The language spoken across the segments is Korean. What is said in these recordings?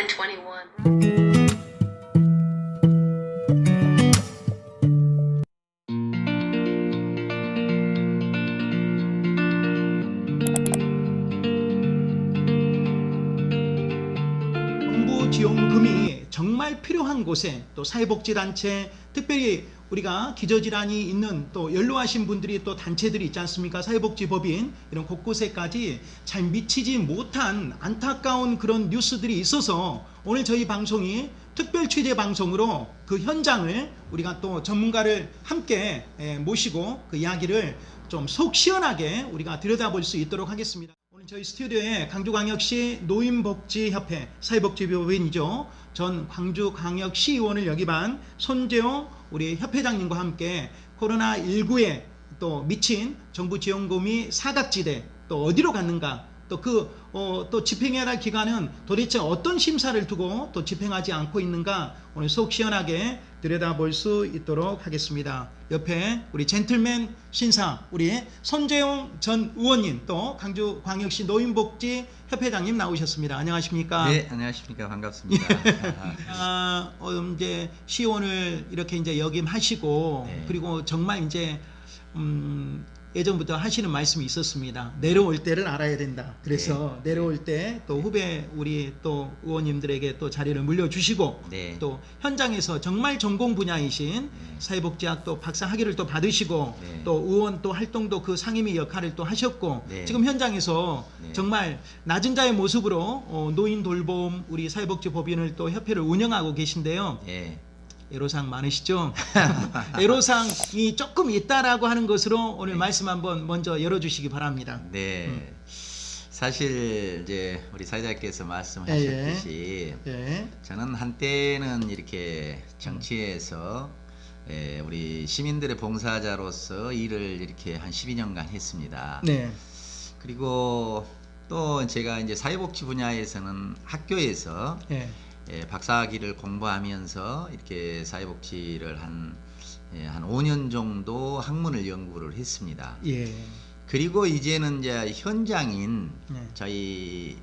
1021. 정부 지원금이 정말 필요한 곳에 또 사회복지단체, 특별히 우리가 기저질환이 있는 또 연로하신 분들이 또 단체들이 있지 않습니까? 사회복지법인 이런 곳곳에까지 잘 미치지 못한 안타까운 그런 뉴스들이 있어서 오늘 저희 방송이 특별 취재 방송으로 그 현장을 우리가 또 전문가를 함께 모시고 그 이야기를 좀 속 시원하게 우리가 들여다볼 수 있도록 하겠습니다. 오늘 저희 스튜디오에 광주광역시 노인복지협회 사회복지법인이죠. 전 광주광역시의원을 역임한 손재용 우리 협회장님과 함께 코로나19에 또 미친 정부 지원금이 사각지대 또 어디로 갔는가, 또 또 집행해야 할 기관은 도대체 어떤 심사를 두고 또 집행하지 않고 있는가, 오늘 속 시원하게 들여다볼 수 있도록 하겠습니다. 옆에 우리 젠틀맨 신사 우리 손재용 전 의원님, 또 광주광역시 노인복지협회장님 나오셨습니다. 안녕하십니까? 네, 안녕하십니까. 반갑습니다. 이제 시의원을 이렇게 이제 역임하시고, 네. 그리고 정말 이제 예전부터 하시는 말씀이 있었습니다. 내려올 때를 알아야 된다. 그래서 네. 내려올 때 또 후배 우리 또 의원님들에게 또 자리를 물려주시고, 네. 또 현장에서 정말 전공 분야이신 네. 사회복지학 또 박사 학위를 또 받으시고, 네. 또 의원 또 활동도 그 상임위 역할을 또 하셨고, 네. 지금 현장에서 네. 정말 낮은 자의 모습으로 노인 돌봄 우리 사회복지법인을 또 협회를 운영하고 계신데요. 네. 애로사항 많으시죠? 애로사항이 조금 있다라고 하는 것으로 오늘 네. 말씀 한번 먼저 열어주시기 바랍니다. 네. 사실 이제 우리 사회자께서 말씀하셨듯이 예. 저는 한때는 이렇게 정치에서 우리 시민들의 봉사자로서 일을 이렇게 한 12년간 했습니다. 네. 그리고 또 제가 이제 사회복지 분야에서는 학교에서 예. 박사학위를 공부하면서 이렇게 사회복지를 한 5년 정도 학문을 연구를 했습니다. 예. 그리고 이제는 이제 현장인 네. 저희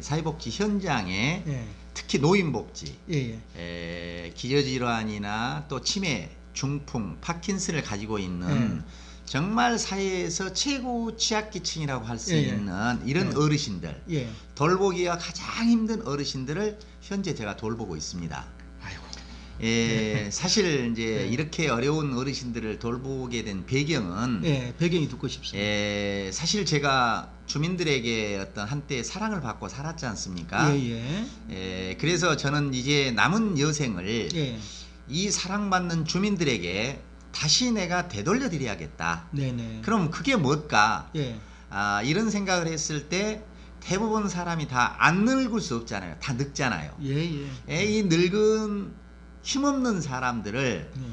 사회복지 현장에 예. 특히 노인복지, 예. 기저질환이나 또 치매, 중풍, 파킨슨을 가지고 있는 정말 사회에서 최고 취약계층이라고 할 수 예. 있는 이런 어르신들, 예. 돌보기가 가장 힘든 어르신들을 현재 제가 돌보고 있습니다. 아이고. 사실 이제 네. 이렇게 어려운 어르신들을 돌보게 된 배경은 예. 배경이 듣고 싶습니다. 사실 제가 주민들에게 어떤 한때 사랑을 받고 살았지 않습니까? 예. 그래서 저는 이제 남은 여생을 예. 이 사랑받는 주민들에게 다시 내가 되돌려 드려야겠다. 네네. 그럼 그게 뭘까? 예. 이런 생각을 했을 때 대부분 사람이 다 안 늙을 수 없잖아요. 다 늙잖아요. 예. 이 늙은 힘없는 사람들을 네.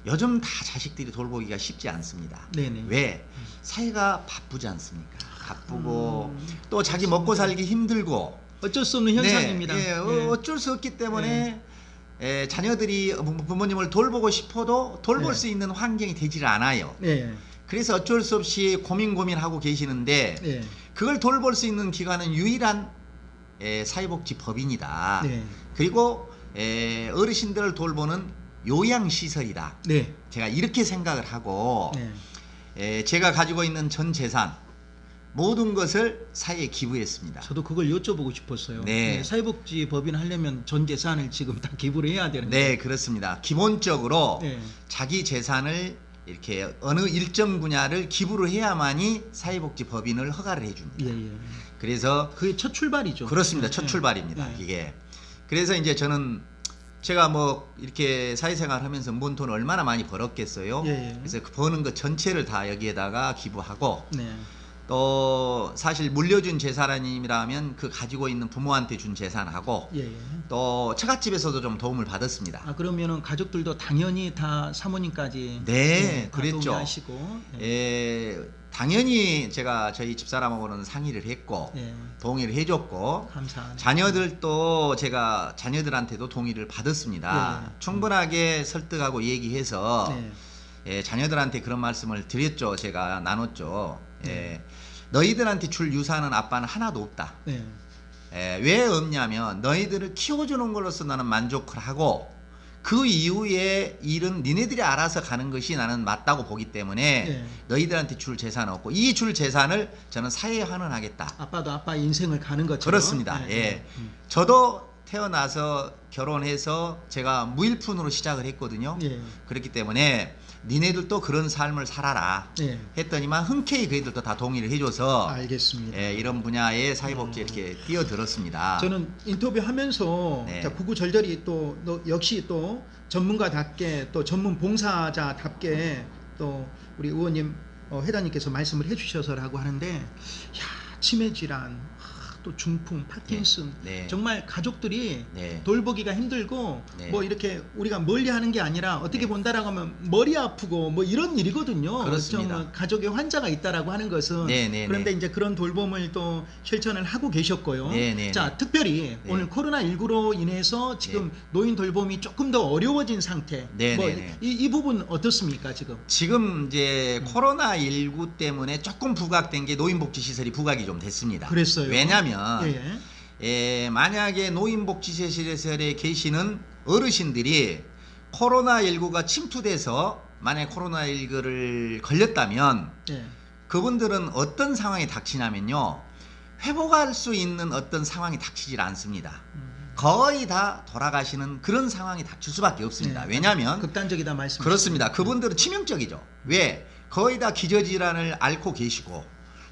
요즘 다 자식들이 돌보기가 쉽지 않습니다. 네네. 왜? 사회가 바쁘지 않습니까? 바쁘고 또 자기 먹고 살기 힘들고 어쩔 수 없는 현상입니다. 네, 어쩔 수 없기 때문에 자녀들이 부모님을 돌보고 싶어도 돌볼 네. 수 있는 환경이 되질 않아요. 예. 그래서 어쩔 수 없이 고민하고 계시는데 예. 그걸 돌볼 수 있는 기관은 유일한 사회복지법인이다. 네. 그리고 어르신들을 돌보는 요양시설이다. 네. 제가 이렇게 생각을 하고 네. 제가 가지고 있는 전 재산 모든 것을 사회에 기부했습니다. 저도 그걸 여쭤보고 싶었어요. 네. 사회복지법인 하려면 전 재산을 지금 다 기부를 해야 되는데. 네, 그렇습니다. 기본적으로 네. 자기 재산을 이렇게 어느 일정 분야를 기부를 해야만이 사회복지법인을 허가를 해줍니다. 예. 그래서 그게 첫 출발이죠. 그렇습니다. 네. 첫 출발입니다. 네. 이게. 그래서 이제 저는 제가 뭐 이렇게 사회생활 하면서 문 돈 얼마나 많이 벌었겠어요. 예. 그래서 그 버는 것 전체를 다 여기에다가 기부하고 네. 또 사실 물려준 재산이라면 그 가지고 있는 부모한테 준 재산하고 예. 또 처갓집에서도 좀 도움을 받았습니다. 그러면은 가족들도 당연히 다 사모님까지 네, 다 그랬죠. 동의하시고. 당연히 제가 저희 집사람하고는 상의를 했고 동의를 해줬고 감사하네요. 자녀들도 제가 자녀들한테도 동의를 받았습니다. 충분하게 설득하고 얘기해서 자녀들한테 그런 말씀을 드렸죠. 제가 나눴죠. 너희들한테 줄 유산은 아빠는 하나도 없다. 왜 없냐면 너희들을 키워주는 걸로서 나는 만족을 하고 그 이후에 일은 니네들이 알아서 가는 것이 나는 맞다고 보기 때문에 예. 너희들한테 줄 재산 없고 이 줄 재산을 저는 사회에 환원하겠다. 아빠도 아빠 인생을 가는 것처럼. 그렇습니다. 예. 저도 태어나서 결혼해서 제가 무일푼으로 시작을 했거든요. 예. 그렇기 때문에 니네들도 그런 삶을 살아라 예. 했더니만 흔쾌히 그애들도 다 동의를 해줘서 알겠습니다. 예, 이런 분야의 사회복지에 이렇게 뛰어들었습니다. 저는 인터뷰하면서 네. 자, 구구절절히 또 역시 또 전문가답게 또 전문 봉사자답게 또 우리 의원님 회장님께서 말씀을 해주셔서라고 하는데, 야, 치매 질환, 또 중풍, 파킨슨, 네. 정말 가족들이 네. 돌보기가 힘들고 네. 뭐 이렇게 우리가 멀리하는 게 아니라 어떻게 네. 본다라고 하면 머리 아프고 뭐 이런 일이거든요. 그렇습니다. 좀 가족에 환자가 있다라고 하는 것은. 네, 네, 그런데 네. 이제 그런 돌봄을 또 실천을 하고 계셨고요. 네, 네, 자, 네. 특별히 네. 오늘 코로나19로 인해서 지금 네. 노인 돌봄이 조금 더 어려워진 상태. 네, 뭐 네, 네. 이 부분 어떻습니까 지금? 지금 이제 코로나19 때문에 조금 부각된 게 노인복지시설이 부각이 좀 됐습니다. 그랬어요. 왜냐하면 예. 만약에 노인복지시설에 계시는 어르신들이 코로나19가 침투돼서 만약에 코로나19를 걸렸다면 예. 그분들은 어떤 상황이 닥치냐면요, 회복할 수 있는 어떤 상황이 닥치질 않습니다. 거의 다 돌아가시는 그런 상황이 닥칠 수밖에 없습니다. 네. 왜냐하면 극단적이다 말씀. 그렇습니다. 그분들은 치명적이죠. 왜? 거의 다 기저질환을 앓고 계시고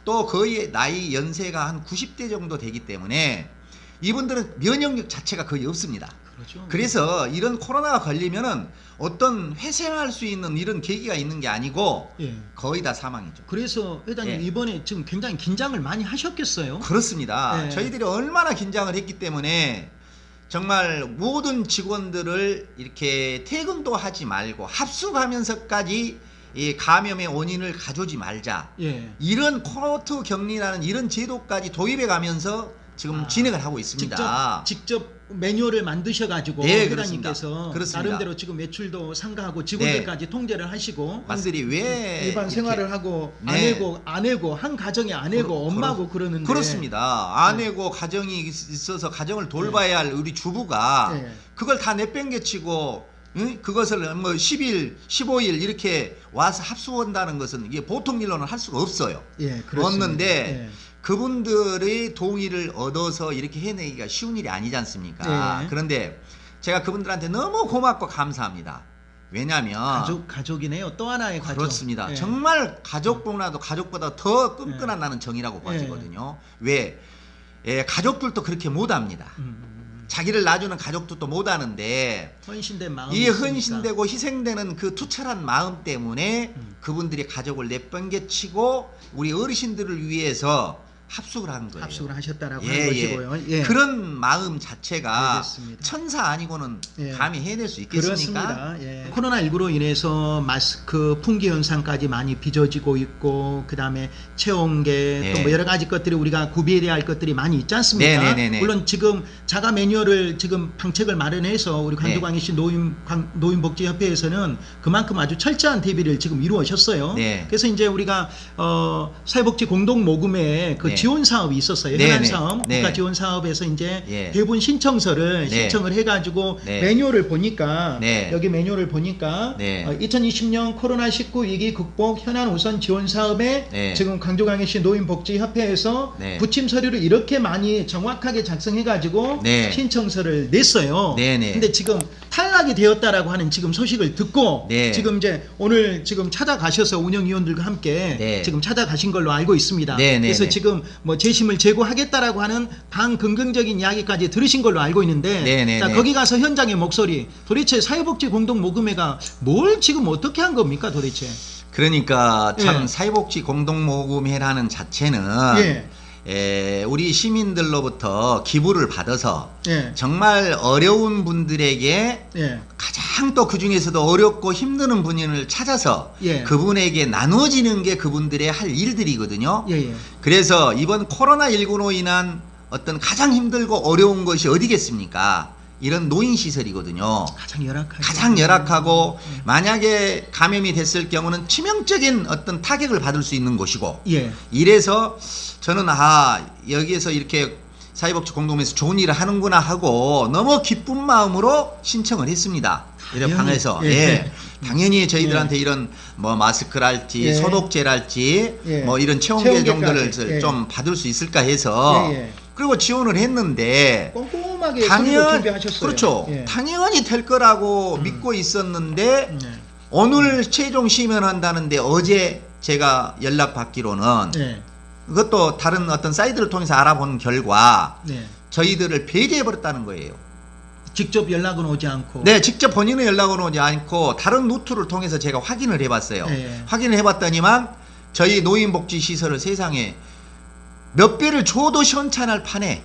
또 거의 나이 연세가 한 90대 정도 되기 때문에 이분들은 면역력 자체가 거의 없습니다. 그렇죠. 그래서 이런 코로나가 걸리면은 어떤 회생할 수 있는 이런 계기가 있는 게 아니고 예. 거의 다 사망이죠. 그래서 회장님 예. 이번에 지금 굉장히 긴장을 많이 하셨겠어요. 그렇습니다. 네. 저희들이 얼마나 긴장을 했기 때문에 정말 모든 직원들을 이렇게 퇴근도 하지 말고 합숙하면서까지 이 감염의 원인을 가져오지 말자. 예. 이런 코로트 격리라는 이런 제도까지 도입해 가면서 지금 진행을 하고 있습니다. 직접 매뉴얼을 만드셔가지고 네, 회장님께서 그렇습니다. 나름대로 지금 매출도 상가하고 직원들까지 통제를 하시고 맞들이 왜 일반 이렇게- 생활을 하고 네. 아내고 한 가정에 아내고 엄마고 그러는데 그렇습니다. 아내고 가정이 있어서 가정을 돌봐야 할 우리 주부가 네. 그걸 다 내팽개치고 응? 그것을 뭐 10일, 15일 이렇게 와서 합수한다는 것은 이게 보통 일로는 할 수가 없어요. 예, 그렇습니다. 없는데 예. 그분들의 동의를 얻어서 이렇게 해내기가 쉬운 일이 아니지 않습니까? 네. 그런데 제가 그분들한테 너무 고맙고 감사합니다. 왜냐하면 가족이네요. 또 하나의 가족. 그렇습니다. 예. 정말 가족보다도 가족보다 더 끈끈한 나는 정이라고 봐지거든요. 왜? 가족들도 그렇게 못합니다. 자기를 놔주는 가족들도 못하는데 헌신된 마음이 이 있으니까. 헌신되고 희생되는 그 투철한 마음 때문에 그분들이 가족을 내팽개치고 우리 어르신들을 위해서 합숙을 한 거예요. 합숙을 하셨다라고 예, 하는 것이고요. 예. 그런 마음 자체가 알겠습니다. 천사 아니고는 예. 감히 해낼 수 있겠습니까? 그렇습니다. 예. 코로나19로 인해서 마스크 품귀 현상까지 많이 빚어지고 있고 그다음에 체온계 네. 또 뭐 여러 가지 것들이 우리가 구비해야 할 것들이 많이 있지 않습니까? 네네네네. 물론 지금 자가 매뉴얼을 지금 방책을 마련해서 우리 광주광역시 노인복지협회에서는 그만큼 아주 철저한 대비를 지금 이루어졌어요. 네. 그래서 이제 우리가 사회복지 공동 모금에 그 네. 지원 사업이 있었어요. 네네. 현안 사업, 네. 국가 지원 사업에서 이제 예. 대부분 신청서를 네. 신청을 해가지고 네. 매뉴얼을 보니까 네. 여기 매뉴얼을 보니까 네. 2020년 코로나19 위기 극복 현안 우선 지원 사업에 네. 지금 광주광역시 노인복지협회에서 네. 부침 서류를 이렇게 많이 정확하게 작성해가지고 네. 신청서를 냈어요. 네네. 근데 지금 탈락이 되었다라고 하는 지금 소식을 듣고 네. 지금 이제 오늘 지금 찾아가셔서 운영위원들과 함께 네. 지금 찾아가신 걸로 알고 있습니다. 네네네. 그래서 지금 뭐 재심을 제고하겠다라고 하는 반긍정적인 이야기까지 들으신 걸로 알고 있는데 네네네. 자, 거기 가서 현장의 목소리 도대체 사회복지 공동 모금회가 뭘 지금 어떻게 한 겁니까 도대체? 그러니까 참 예. 사회복지 공동모금회라는 자체는 우리 시민들로부터 기부를 받아서 예. 정말 어려운 분들에게 예. 가장 또 그중에서도 어렵고 힘드는 분을 찾아서 예. 그분에게 나눠지는 게 그분들의 할 일들이거든요. 예. 예. 그래서 이번 코로나19로 인한 어떤 가장 힘들고 어려운 것이 어디겠습니까? 이런 노인시설이거든요. 가장 열악하고 만약에 감염이 됐을 경우는 치명적인 어떤 타격을 받을 수 있는 곳이고 예. 이래서 저는 여기에서 이렇게 사회복지 공동모에서 좋은 일을 하는구나 하고 너무 기쁜 마음으로 신청을 했습니다. 이런 방에서 예. 당연히 저희들한테 이런 뭐 마스크랄지 예. 소독제랄지 예. 뭐 이런 체온계 정도를 체온계까지. 예. 좀 받을 수 있을까 해서 그리고 지원을 했는데 꼼꼼하게 서류를 준비하셨어요. 그렇죠. 예. 당연히 될 거라고 믿고 있었는데 오늘 최종 심의한다는데 어제 제가 연락받기로는 그것도 다른 어떤 사이트를 통해서 알아본 결과 저희들을 배제해버렸다는 거예요. 직접 연락은 오지 않고. 네, 직접 본인의 연락은 오지 않고 다른 루트를 통해서 제가 확인을 해봤어요. 확인을 해봤더니만 저희 노인복지시설을 세상에 몇 배를 줘도 시원찮을 판에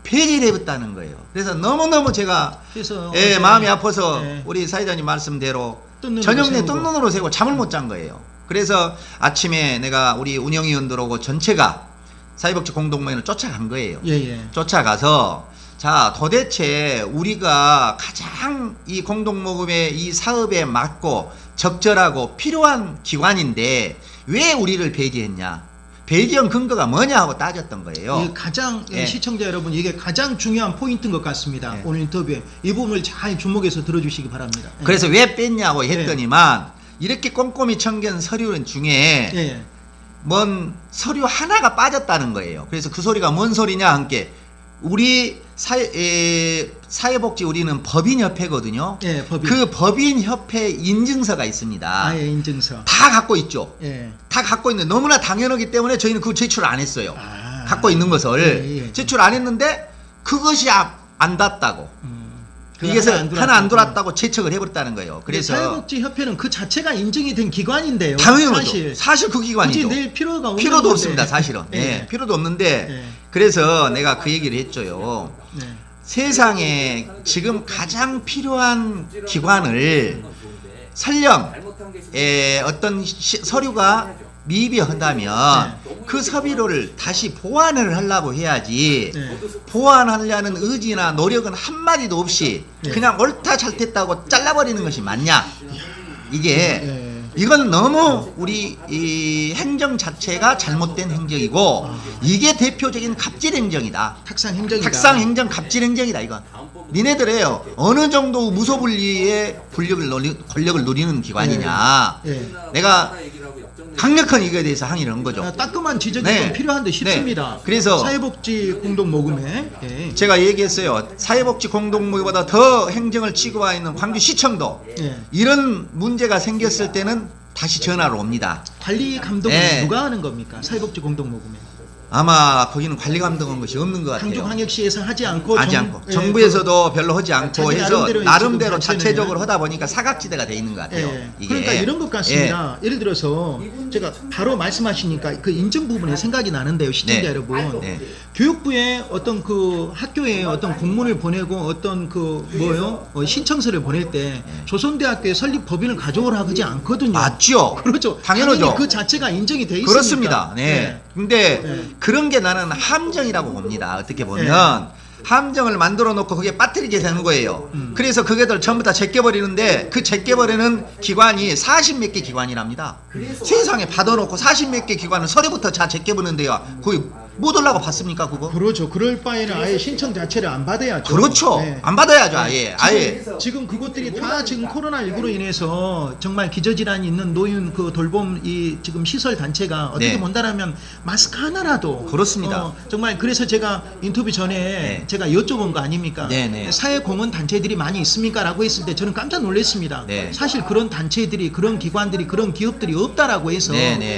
폐지를 해봤다는 거예요. 그래서 너무너무 제가 그래서 마음이 아파서 우리 사회자님 말씀대로 저녁 내 뜬 눈으로 새고 잠을 못 잔 거예요. 그래서 아침에 내가 우리 운영위원들하고 전체가 사회복지 공동모임을 쫓아간 거예요. 쫓아가서 자 도대체 우리가 가장 이 공동모금의 이 사업에 맞고 적절하고 필요한 기관인데 왜 우리를 배제했냐, 배제한 근거가 뭐냐 하고 따졌던 거예요. 이게 가장 시청자 여러분, 이게 가장 중요한 포인트인 것 같습니다. 오늘 인터뷰에 이 부분을 잘 주목해서 들어주시기 바랍니다. 그래서 왜 뺐냐고 했더니만 이렇게 꼼꼼히 청구한 서류 중에 뭔 서류 하나가 빠졌다는 거예요. 그래서 그 소리가 뭔 소리냐 함께 우리 사회복지 우리는 법인협회거든요. 법인. 그 법인협회 인증서가 있습니다. 인증서. 다 갖고 있죠. 다 갖고 있는데 너무나 당연하기 때문에 저희는 그거 제출을 안 했어요. 갖고 있는 것을 제출 안 했는데 그것이 안 닿았다고. 이게 하나 안 돌았다고 채척을 해버렸다는 거예요. 그래서 사회복지협회는 그 자체가 인증이 된 기관인데요. 당연하죠. 사실 그 기관이죠. 낼 필요도 없습니다. 사실은. 필요도 없는데 그래서 내가 그 얘기를 했죠요. 세상에 지금 가장 필요한 기관을 설령 어떤 서류가 미비한다면 그 서류를 다시 보완을 하려고 해야지 보완하려는 의지나 노력은 한마디도 없이 그냥 옳다 잘됐다고 잘라버리는 것이 맞냐. 이건 너무 우리 이 행정 자체가 잘못된 행정이고 이게 대표적인 갑질 행정이다. 탁상 행정이다. 탁상 행정 갑질 행정이다. 이건 니네들이에요. 어느 정도 무소불위의 권력을 누리는 기관이냐. 내가 강력한 이거에 대해서 항의를 한 거죠. 따끔한 지적이 좀 필요한 듯 싶습니다. 그래서 사회복지 공동모금에 제가 얘기했어요. 사회복지 공동모금보다 더 행정을 취급하고 있는 광주시청도 이런 문제가 생겼을 때는 다시 전화를 옵니다. 관리 감독은 누가 하는 겁니까? 사회복지 공동모금에. 아마 거기는 관리 감독한 것이 없는 것 같아요. 광주광역시에서 하지 않고 정부에서도 별로 하지 않고 해서 나름대로 자체적으로 하다 보니까 사각지대가 돼 있는 것 같아요. 이게. 그러니까 이런 것 같습니다. 예를 들어서 제가 바로 말씀하시니까 그 인증 부분에 생각이 나는데요, 시청자 여러분. 교육부에 어떤 그 학교에 어떤 공문을 보내고 어떤 그 신청서를 보낼 때 조선대학교의 설립 법인을 가져오라 하지 않거든요. 맞죠. 그렇죠. 당연하죠. 그 자체가 인정이 돼 있으니까. 그렇습니다. 근데 그런 게 나는 함정이라고 봅니다. 어떻게 보면 함정을 만들어 놓고 그게 빠뜨리게 되는 거예요. 그래서 그게들 전부 다 제껴버리는데 그 제껴버리는 기관이 40몇 개 기관이랍니다. 세상에 받아놓고 40몇 개 기관은 서류부터 다 제껴버리는데요. 거의 못 올라고 받습니까 그거? 그렇죠. 그럴 바에는 아예 신청 자체를 안 받아야죠. 그렇죠. 안 받아야죠. 아예. 지금 그것들이 다 지금 코로나19로 인해서 정말 기저질환이 있는 노인 그 돌봄 이 지금 시설 단체가 어떻게 본다라면 마스크 하나라도 그렇습니다. 정말 그래서 제가 인터뷰 전에 제가 여쭤본 거 아닙니까? 사회공헌 단체들이 많이 있습니까? 라고 했을 때 저는 깜짝 놀랐습니다. 사실 그런 단체들이 그런 기관들이 그런 기업들이 없다라고 해서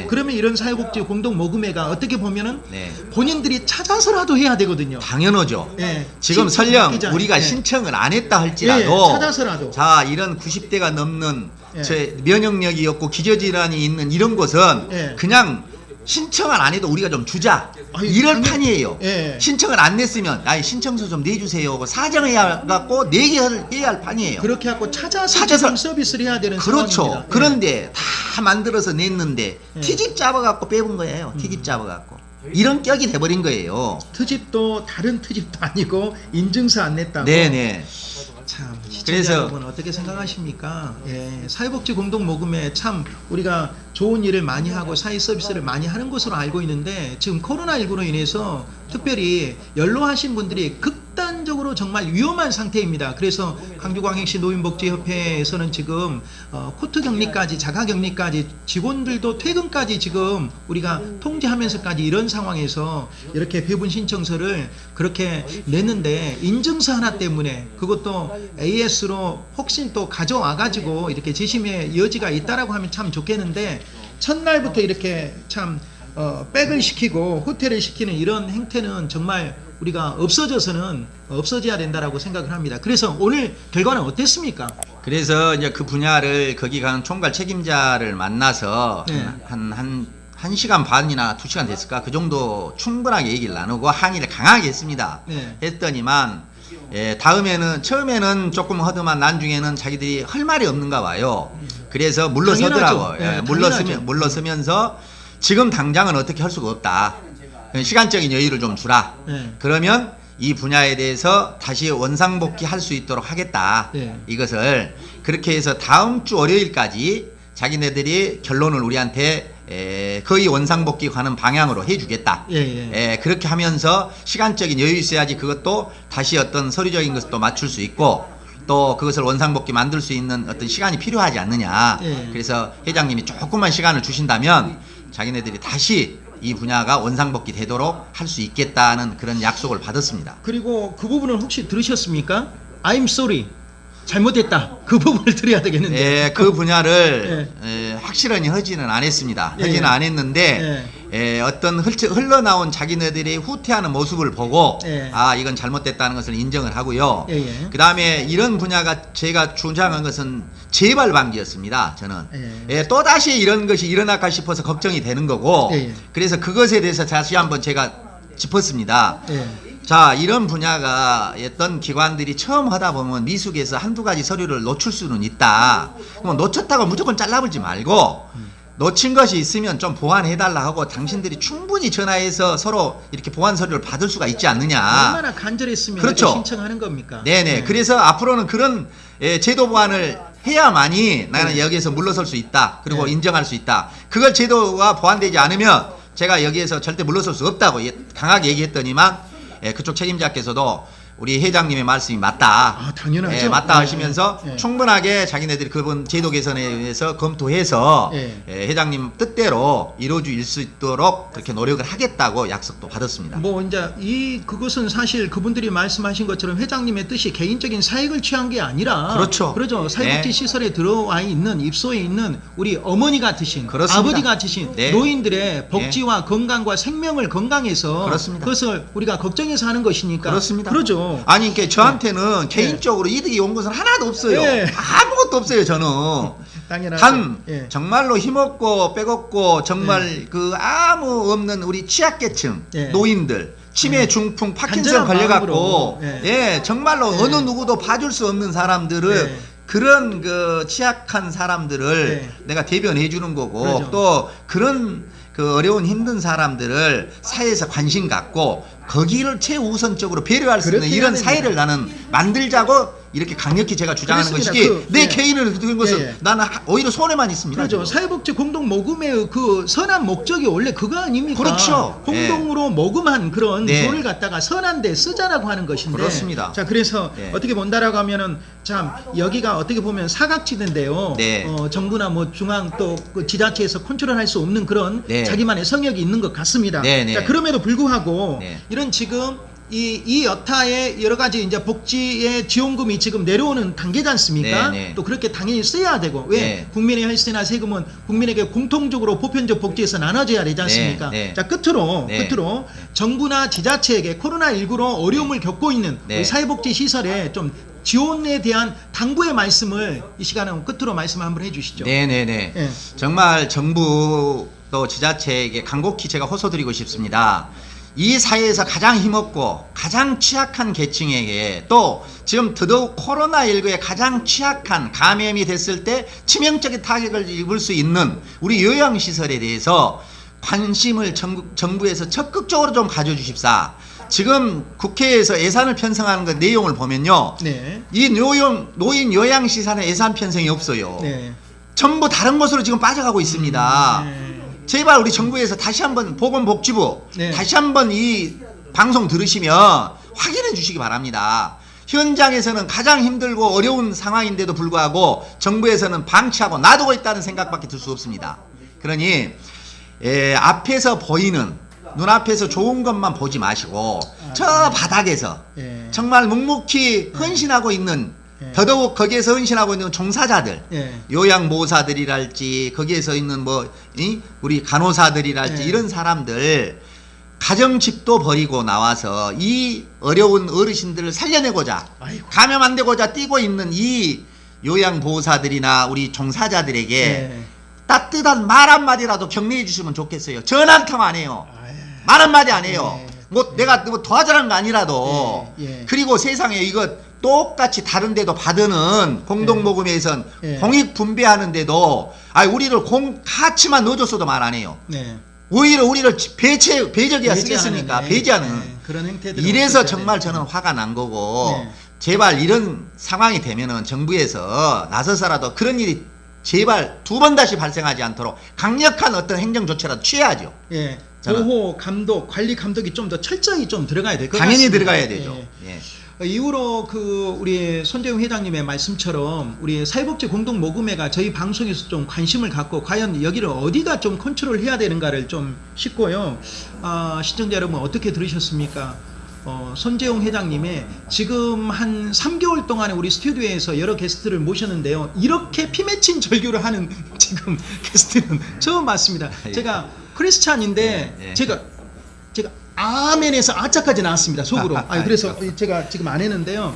그러면 이런 사회복지 공동모금회가 어떻게 보면은 본인들이 찾아서라도 해야 되거든요. 당연하죠. 지금 설령 우리가 신청을 안 했다 할지라도 찾아서라도 자 이런 90대가 넘는 면역력이 없고 기저질환이 있는 이런 곳은 그냥 신청을 안 해도 우리가 좀 주자. 이럴 판이에요. 신청을 안 냈으면 신청서 좀 내주세요. 사정해야 갖고 내게 해야 할 판이에요. 그렇게 하고 찾아서 서비스를 해야 되는 그렇죠. 상황입니다. 그런데 다 만들어서 냈는데 트집 잡아갖고 빼본 거예요. 트집 잡아갖고. 이런 격이 돼버린 거예요. 트집도 다른 트집도 아니고 인증서 안 냈다고. 네네. 참 참 시청자 그래서 여러분 어떻게 생각하십니까? 예, 사회복지 공동 모금에 참 우리가 좋은 일을 많이 하고 사회 서비스를 많이 하는 것으로 알고 있는데 지금 코로나19로 인해서 특별히 연로하신 분들이 극단적으로 정말 위험한 상태입니다. 그래서 광주광역시 노인복지협회에서는 지금 코트 격리까지 자가 격리까지 직원들도 퇴근까지 지금 우리가 통제하면서까지 이런 상황에서 이렇게 배분 신청서를 그렇게 냈는데 인증서 하나 때문에 그것도 AS로 혹시 또 가져와 가지고 이렇게 재심의 여지가 있다라고 하면 참 좋겠는데 첫날부터 이렇게 참 백을 시키고 후퇴를 시키는 이런 행태는 정말 우리가 없어져야 된다라고 생각을 합니다. 그래서 오늘 결과는 어땠습니까? 그래서 이제 그 분야를 거기 간 총괄 책임자를 만나서 네. 한 시간 반이나 2시간 됐을까? 그 정도 충분하게 얘기를 나누고 항의를 강하게 했습니다. 네. 했더니만 다음에는 처음에는 조금 하더만 나중에는 자기들이 할 말이 없는가 봐요. 그래서 물러서더라고요. 당연하죠. 네, 물러서면서 지금 당장은 어떻게 할 수가 없다. 시간적인 여유를 좀 주라. 네. 그러면 이 분야에 대해서 다시 원상복귀 할 수 있도록 하겠다. 네. 이것을 그렇게 해서 다음 주 월요일까지 자기네들이 결론을 우리한테 거의 원상복귀 가는 방향으로 해주겠다. 그렇게 하면서 시간적인 여유 있어야지 그것도 다시 어떤 서류적인 것도 맞출 수 있고 또 그것을 원상복귀 만들 수 있는 어떤 시간이 필요하지 않느냐. 그래서 회장님이 조금만 시간을 주신다면 자기네들이 다시 이 분야가 원상복귀 되도록 할 수 있겠다는 그런 약속을 받았습니다. 그리고 그 부분은 혹시 들으셨습니까? I'm sorry. 잘못했다. 그 부분을 들어야 되겠는데. 그 분야를 확실하게 하지는 않았습니다. 하지는 안 했는데 어떤 흘러나온 자기네들이 후퇴하는 모습을 보고 아 이건 잘못됐다는 것을 인정을 하고요. 그 다음에 이런 분야가 제가 주장한 것은 재발 방지였습니다. 저는 또다시 이런 것이 일어날까 싶어서 걱정이 되는 거고 그래서 그것에 대해서 다시 한번 제가 짚었습니다. 자, 이런 분야가 어떤 기관들이 처음 하다 보면 미숙에서 한두 가지 서류를 놓칠 수는 있다. 그럼 놓쳤다고 무조건 잘라버리지 말고 놓친 것이 있으면 좀 보완해달라 하고 당신들이 충분히 전화해서 서로 이렇게 보완 서류를 받을 수가 있지 않느냐. 얼마나 간절했으면 그렇죠. 이렇게 신청하는 겁니까? 네네. 그래서 앞으로는 그런 제도 보완을 해야만이 나는 여기에서 물러설 수 있다. 그리고 인정할 수 있다. 그걸 제도가 보완되지 않으면 제가 여기에서 절대 물러설 수 없다고 강하게 얘기했더니만 그쪽 책임자께서도 우리 회장님의 말씀이 맞다. 당연하죠. 맞다 하시면서 충분하게 자기네들이 그분 제도 개선에 의해서 검토해서 회장님 뜻대로 이루어질 수 있도록 그렇게 노력을 하겠다고 약속도 받았습니다. 뭐 이제 그것은 사실 그분들이 말씀하신 것처럼 회장님의 뜻이 개인적인 사익을 취한 게 아니라 그렇죠. 사회복지 시설에 들어와 있는 입소에 있는 우리 어머니 같으신 그렇습니다. 아버지 같으신 노인들의 복지와 건강과 생명을 건강해서 그렇습니다. 그것을 우리가 걱정해서 하는 것이니까 그렇습니다. 그러죠. 아니, 그러니까 저한테는 개인적으로 이득이 온 것은 하나도 없어요. 아무것도 없어요, 저는. 당연하죠. 정말로 힘없고 빼없고 정말 그 아무 없는 우리 취약계층 노인들 치매, 중풍, 파킨슨 걸려갖고 정말로 어느 누구도 봐줄 수 없는 사람들을 그런 그 취약한 사람들을 내가 대변해 주는 거고 또 그런 그 어려운 힘든 사람들을 사회에서 관심 갖고 거기를 최우선적으로 배려할 수 있는 이런 사회를 나는 만들자고 이렇게 강력히 제가 주장하는 것이지 내 개인을 드는 것은 나는 오히려 손해만 있습니다. 그렇죠. 사회복지 공동 모금의 그 선한 목적이 원래 그거 아닙니까? 그렇죠. 공동으로 모금한 그런 돈을 갖다가 선한 데 쓰자라고 하는 것인데. 그렇습니다. 자, 그래서 어떻게 본다라고 하면은 참 여기가 어떻게 보면 사각지대인데요. 정부나 뭐 중앙 또 그 지자체에서 컨트롤할 수 없는 그런 자기만의 성역이 있는 것 같습니다. 자, 그럼에도 불구하고 이런 지금 이 여타의 여러 가지 이제 복지의 지원금이 지금 내려오는 단계지 않습니까? 또 그렇게 당연히 써야 되고 왜 국민의 혈세나 세금은 국민에게 공통적으로 보편적 복지에서 나눠져야 되지 않습니까? 자, 끝으로 정부나 지자체에게 코로나19로 어려움을 겪고 있는 우리 사회복지 시설에 좀 지원에 대한 당부의 말씀을 이 시간에 끝으로 말씀 한번 해주시죠. 정말 정부 또 지자체에게 간곡히 제가 호소드리고 싶습니다. 이 사회에서 가장 힘없고 가장 취약한 계층에게 또 지금 더더욱 코로나19에 가장 취약한 감염이 됐을 때 치명적인 타격을 입을 수 있는 우리 요양시설에 대해서 관심을 정부에서 적극적으로 좀 가져주십사. 지금 국회에서 예산을 편성하는 그 내용을 보면요. 네. 이 노인 요양시설의 예산 편성이 없어요. 네. 전부 다른 곳으로 지금 빠져가고 있습니다. 네. 제발 우리 정부에서 다시 한번 보건복지부 네. 다시 한번 이 방송 들으시면 확인해 주시기 바랍니다. 현장에서는 가장 힘들고 어려운 상황인데도 불구하고 정부에서는 방치하고 놔두고 있다는 생각밖에 들 수 없습니다. 그러니 앞에서 보이는 눈앞에서 좋은 것만 보지 마시고 저 바닥에서 정말 묵묵히 헌신하고 있는 더더욱 거기에서 헌신하고 있는 종사자들, 요양보호사들이랄지 거기에서 있는 우리 간호사들이랄지 이런 사람들 가정집도 버리고 나와서 이 어려운 어르신들을 살려내고자 감염 안 되고자 뛰고 있는 이 요양보호사들이나 우리 종사자들에게 따뜻한 말 한마디라도 격려해 주시면 좋겠어요. 전화 한 통 안 해요. 말 한마디 안 해요. 내가 뭐 도와주라는 거 아니라도. 그리고 세상에 이거 똑같이 다른 데도 받는 공동모금회에선 공익 분배하는데도 우리를 같이만 넣어줬어도 말 안 해요. 오히려 우리를 배적이야 쓰겠습니까? 배제하는. 그런 행태들. 이래서 정말 저는 화가 난 거고 제발 이런 상황이 되면은 정부에서 나서서라도 그런 일이 제발 두 번 다시 발생하지 않도록 강력한 어떤 행정 조치라도 취해야죠. 보호, 감독, 관리 감독이 좀 더 철저히 좀 들어가야 될 것 같습니다. 당연히 들어가야 되죠. 이후로 우리 손재용 회장님의 말씀처럼 우리 사회복지 공동모금회가 저희 방송에서 좀 관심을 갖고 과연 여기를 어디가 좀 컨트롤해야 되는가를 좀 짚고요. 시청자 여러분 어떻게 들으셨습니까? 손재용 회장님의 지금 한 3개월 동안에 우리 스튜디오에서 여러 게스트를 모셨는데요. 이렇게 피 맺힌 절규를 하는 지금 게스트는 처음 봤습니다. 제가 크리스찬인데 제가 아멘에서 아짜까지 나왔습니다. 속으로. 그래서 제가 지금 안 했는데요.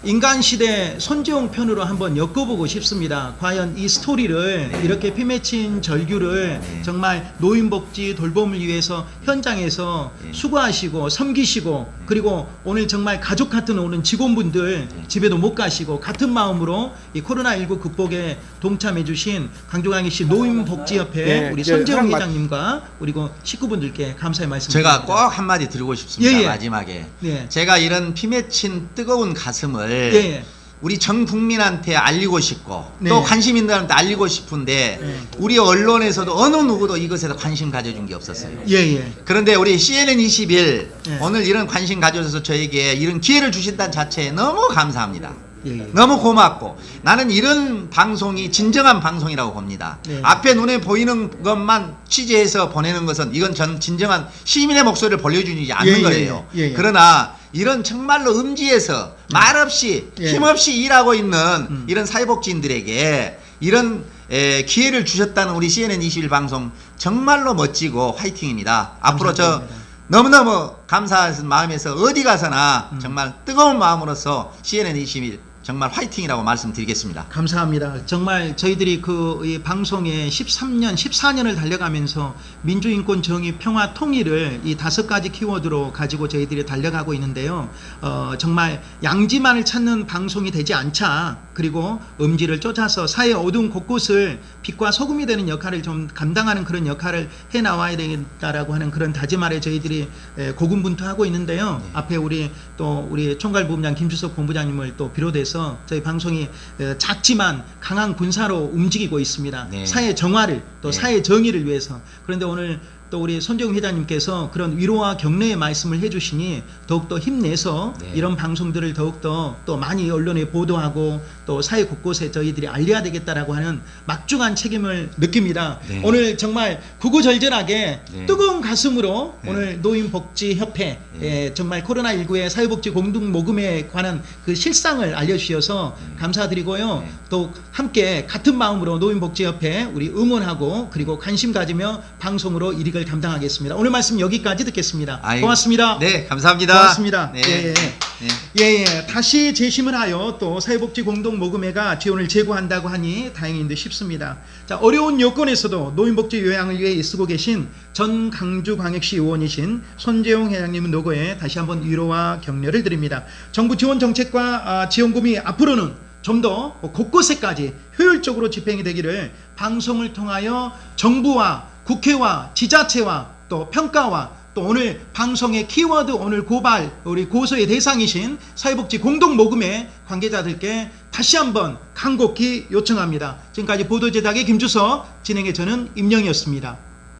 인간시대 손재용 편으로 한번 엮어보고 싶습니다. 과연 이 스토리를 이렇게 피 맺힌 절규를 정말 노인복지 돌봄을 위해서 현장에서 수고하시고 섬기시고 그리고 오늘 정말 가족 같은 오는 직원분들 집에도 못 가시고 같은 마음으로 이 코로나19 극복에 동참해 주신 강조광역시 노인복지협회 우리 손재용 회장님과 그리고 식구분들께 감사의 말씀 제가 꼭 한마디 드리고 싶습니다. 마지막에 네. 제가 이런 피 맺힌 뜨거운 가슴을 우리 전 국민한테 알리고 싶고 또 관심 있는 사람한테 알리고 싶은데 우리 언론에서도 어느 누구도 이것에 관심 가져준 게 없었어요. 그런데 우리 CNN 21 오늘 이런 관심 가져줘서 저에게 이런 기회를 주신다는 자체에 너무 감사합니다. 너무 고맙고 나는 이런 방송이 진정한 방송이라고 봅니다. 앞에 눈에 보이는 것만 취재해서 보내는 것은 이건 전 진정한 시민의 목소리를 보여주지 않는 거예요. 그러나 이런 정말로 음지에서 말없이 힘없이 일하고 있는 이런 사회복지인들에게 이런 기회를 주셨다는 우리 CNN 21 방송 정말로 멋지고 화이팅입니다. 앞으로 저 너무너무 감사한 마음에서 어디 가서나 정말 뜨거운 마음으로서 CNN 21 정말 화이팅이라고 말씀드리겠습니다. 감사합니다. 정말 저희들이 이 방송에 13년, 14년을 달려가면서 민주인권, 정의, 평화, 통일을 이 5가지 키워드로 가지고 저희들이 달려가고 있는데요. 정말 양지만을 찾는 방송이 되지 않자 그리고 음지를 쫓아서 사회 어두운 곳곳을 빛과 소금이 되는 역할을 좀 감당하는 그런 역할을 해나와야 되겠다라고 하는 그런 다짐 아래 저희들이 고군분투하고 있는데요. 앞에 우리 총괄부부장 김주석 본부장님을 또 비롯해서 저희 방송이 작지만 강한 군사로 움직이고 있습니다. 사회 정화를 또 사회 정의를 위해서. 그런데 오늘 또 우리 손재용 회장님께서 그런 위로와 격려의 말씀을 해주시니 더욱더 힘내서 이런 방송들을 더욱더 또 많이 언론에 보도하고 또 사회 곳곳에 저희들이 알려야 되겠다라고 하는 막중한 책임을 느낍니다. 오늘 정말 구구절절하게 뜨거운 가슴으로 오늘 노인복지협회 정말 코로나19의 사회복지 공동모금에 관한 그 실상을 알려주셔서 감사드리고요. 또 함께 같은 마음으로 노인복지협회 우리 응원하고 그리고 관심 가지며 방송으로 일익을 감당하겠습니다. 오늘 말씀 여기까지 듣겠습니다. 고맙습니다. 네, 감사합니다. 고맙습니다. 다시 재심을 하여 또 사회복지 공동모금회가 지원을 제고한다고 하니 다행인 듯 싶습니다. 자, 어려운 여건에서도 노인복지 요양을 위해 애쓰고 계신 전 강주광역시 의원이신 손재용 회장님 노고에 다시 한번 위로와 격려를 드립니다. 정부 지원 정책과 지원금이 앞으로는 좀 더 곳곳에까지 효율적으로 집행이 되기를 방송을 통하여 정부와 국회와 지자체와 또 평가와 또 오늘 방송의 키워드 오늘 고발 우리 고소의 대상이신 사회복지 공동모금회 관계자들께 다시 한번 간곡히 요청합니다. 지금까지 보도제작의 김주석, 진행의 저는 임영이었습니다.